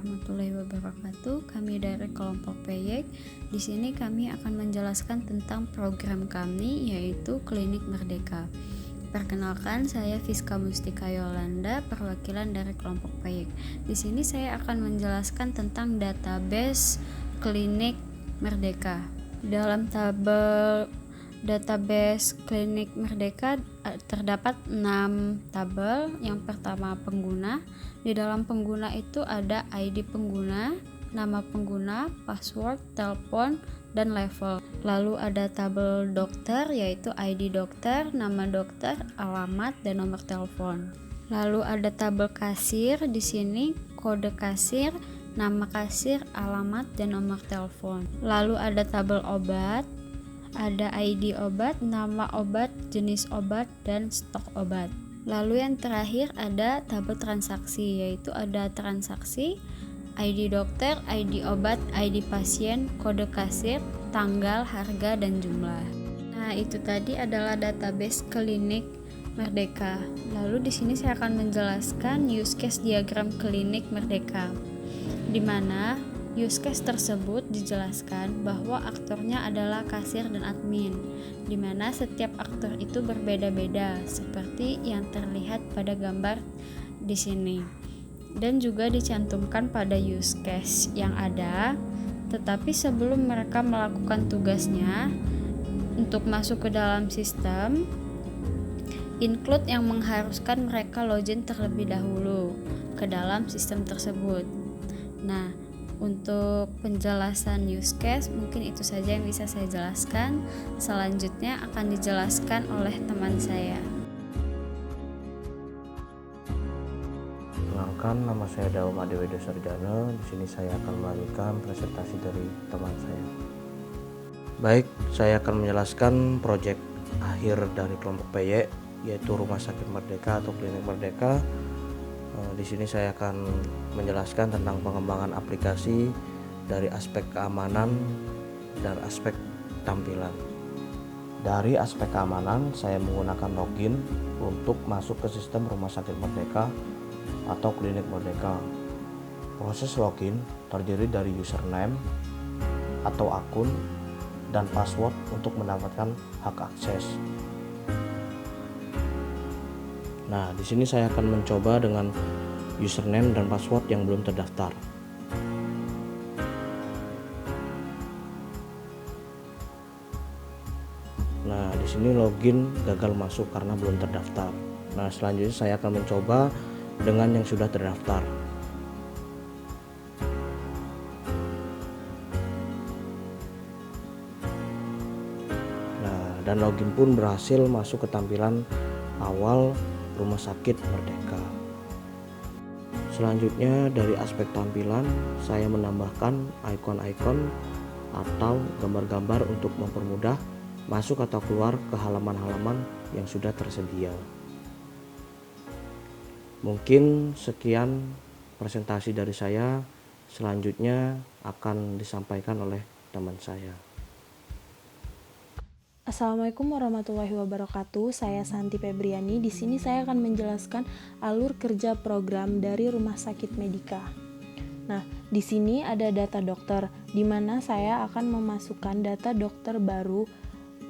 warahmatullahi wabarakatuh. Kami dari kelompok PYEK. Di sini kami akan menjelaskan tentang program kami, yaitu Klinik Merdeka. Perkenalkan, saya Fiska Mustika Yolanda, perwakilan dari kelompok PYEK. Di sini saya akan menjelaskan tentang database Klinik Merdeka. Dalam tabel database Klinik Merdeka terdapat 6 tabel. Yang pertama, pengguna. Di dalam pengguna itu ada ID pengguna, nama pengguna, password, telepon, dan level. Lalu ada tabel dokter, yaitu ID dokter, nama dokter, alamat, dan nomor telepon. Lalu ada tabel kasir. Di sini kode kasir, nama kasir, alamat, dan nomor telepon. Lalu ada tabel obat. Ada ID obat, nama obat, jenis obat, dan stok obat. Lalu yang terakhir ada tabel transaksi, yaitu ada transaksi, ID dokter, ID obat, ID pasien, kode kasir, tanggal, harga, dan jumlah. Nah, itu tadi adalah database Klinik Merdeka. Lalu di sini saya akan menjelaskan use case diagram Klinik Merdeka, di mana use case tersebut dijelaskan bahwa aktornya adalah kasir dan admin, di mana setiap aktor itu berbeda-beda seperti yang terlihat pada gambar di sini. Dan juga dicantumkan pada use case yang ada. Tetapi sebelum mereka melakukan tugasnya untuk masuk ke dalam sistem, include yang mengharuskan mereka login terlebih dahulu ke dalam sistem tersebut. Nah, untuk penjelasan use case mungkin itu saja yang bisa saya jelaskan. Selanjutnya akan dijelaskan oleh teman saya. Perkenalkan, nama saya Daum Adewedo Sarjana. Di sini saya akan melanjutkan presentasi dari teman saya. Baik, saya akan menjelaskan proyek akhir dari kelompok PYEK, yaitu Rumah Sakit Merdeka atau Klinik Merdeka. Di sini saya akan menjelaskan tentang pengembangan aplikasi dari aspek keamanan dan aspek tampilan. Dari aspek keamanan, saya menggunakan login untuk masuk ke sistem Rumah Sakit Merdeka atau Klinik Merdeka. Proses login terdiri dari username atau akun dan password untuk mendapatkan hak akses. Nah, di sini saya akan mencoba dengan username dan password yang belum terdaftar. Nah, di sini login gagal masuk karena belum terdaftar. Nah, selanjutnya saya akan mencoba dengan yang sudah terdaftar. Nah, dan login pun berhasil masuk ke tampilan awal Rumah Sakit Merdeka. Selanjutnya dari aspek tampilan, saya menambahkan ikon-ikon atau gambar-gambar untuk mempermudah masuk atau keluar ke halaman-halaman yang sudah tersedia. Mungkin sekian presentasi dari saya. Selanjutnya akan disampaikan oleh teman saya. Assalamualaikum warahmatullahi wabarakatuh. Saya Santi Febriani. Di sini saya akan menjelaskan alur kerja program dari Rumah Sakit Merdeka. Nah, di sini ada data dokter, di mana saya akan memasukkan data dokter baru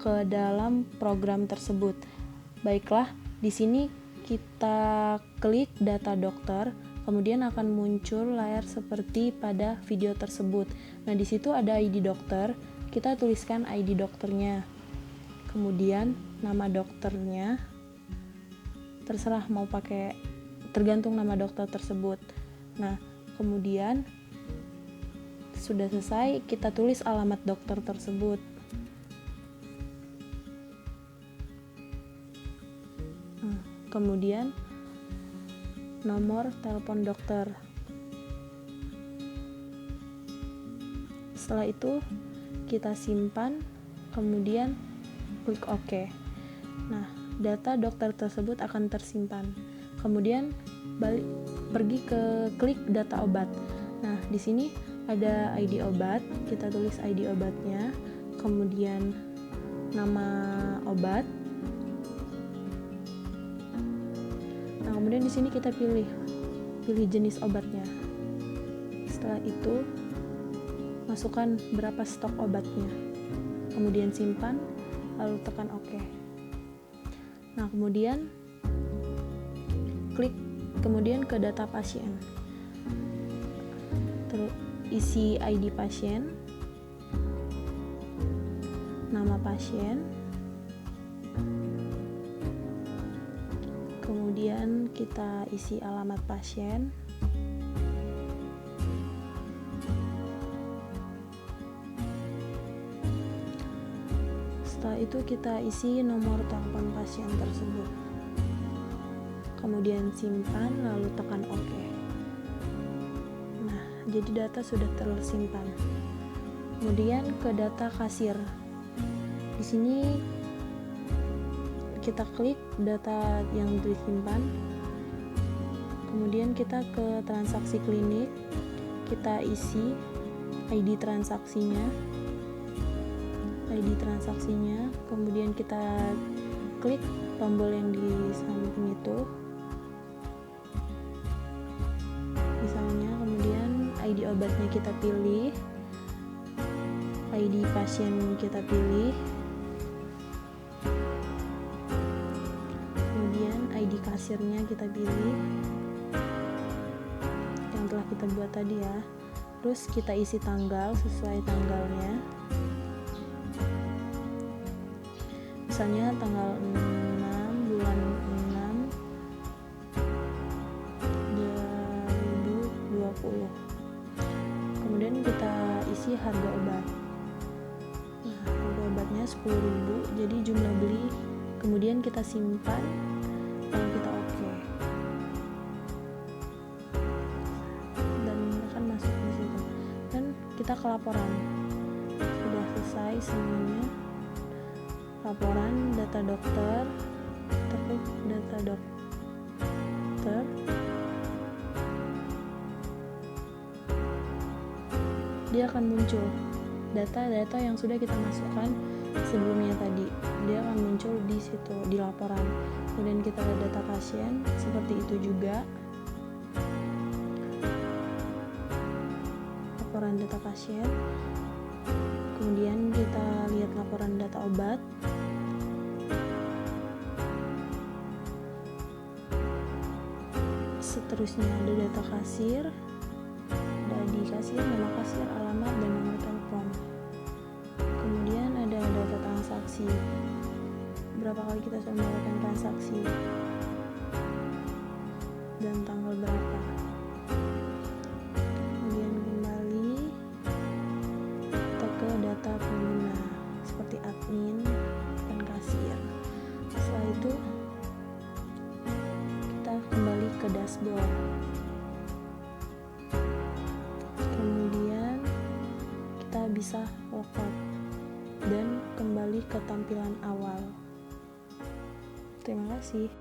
ke dalam program tersebut. Baiklah, di sini kita klik data dokter, kemudian akan muncul layar seperti pada video tersebut. Nah, di situ ada ID dokter. Kita tuliskan ID dokternya. Kemudian nama dokternya, terserah mau pakai, tergantung nama dokter tersebut. Nah, kemudian sudah selesai, kita tulis alamat dokter tersebut. Kemudian nomor telepon dokter. Setelah itu kita simpan, kemudian klik OK. Nah, data dokter tersebut akan tersimpan. Kemudian pergi ke klik data obat. Nah, di sini ada ID obat, kita tulis ID obatnya, kemudian nama obat. Nah, kemudian di sini kita pilih jenis obatnya. Setelah itu masukkan berapa stok obatnya, kemudian simpan, lalu tekan OK. Nah, kemudian klik kemudian ke data pasien, terus isi ID pasien, nama pasien, kemudian kita isi alamat pasien, setelah itu kita isi nomor telepon pasien tersebut, kemudian simpan lalu tekan OK. Nah, jadi data sudah tersimpan. Kemudian ke data kasir. Di sini kita klik data yang disimpan, kemudian kita ke transaksi klinik, kita isi ID transaksinya, kemudian kita klik tombol yang di samping itu, misalnya, kemudian ID obatnya kita pilih, ID pasien kita pilih, kemudian ID kasirnya kita pilih yang telah kita buat tadi ya. Terus kita isi tanggal sesuai tanggalnya, misalnya tanggal 6 bulan 6 2020. Kemudian kita isi harga obat. Nah, harga obatnya 10.000, jadi jumlah beli. Kemudian kita simpan, lalu kita OK. Dan akan masuk di situ. Dan kita ke laporan. Sudah selesai semuanya. Laporan data dokter, terklik data dokter, dia akan muncul data-data yang sudah kita masukkan sebelumnya tadi, dia akan muncul di situ di laporan. Kemudian kita lihat data pasien, seperti itu juga laporan data pasien. Kemudian kita lihat laporan data obat, seterusnya ada data kasir, ada di kasir, nama kasir, alamat, dan nomor telepon. Kemudian ada data transaksi, berapa kali kita sudah melakukan transaksi dan tanggal berapa. Kemudian kembali kita ke data pengguna seperti admin dan kasir. Setelah itu kita kembali ke dashboard, kemudian kita bisa logout dan kembali ke tampilan awal. Terima kasih.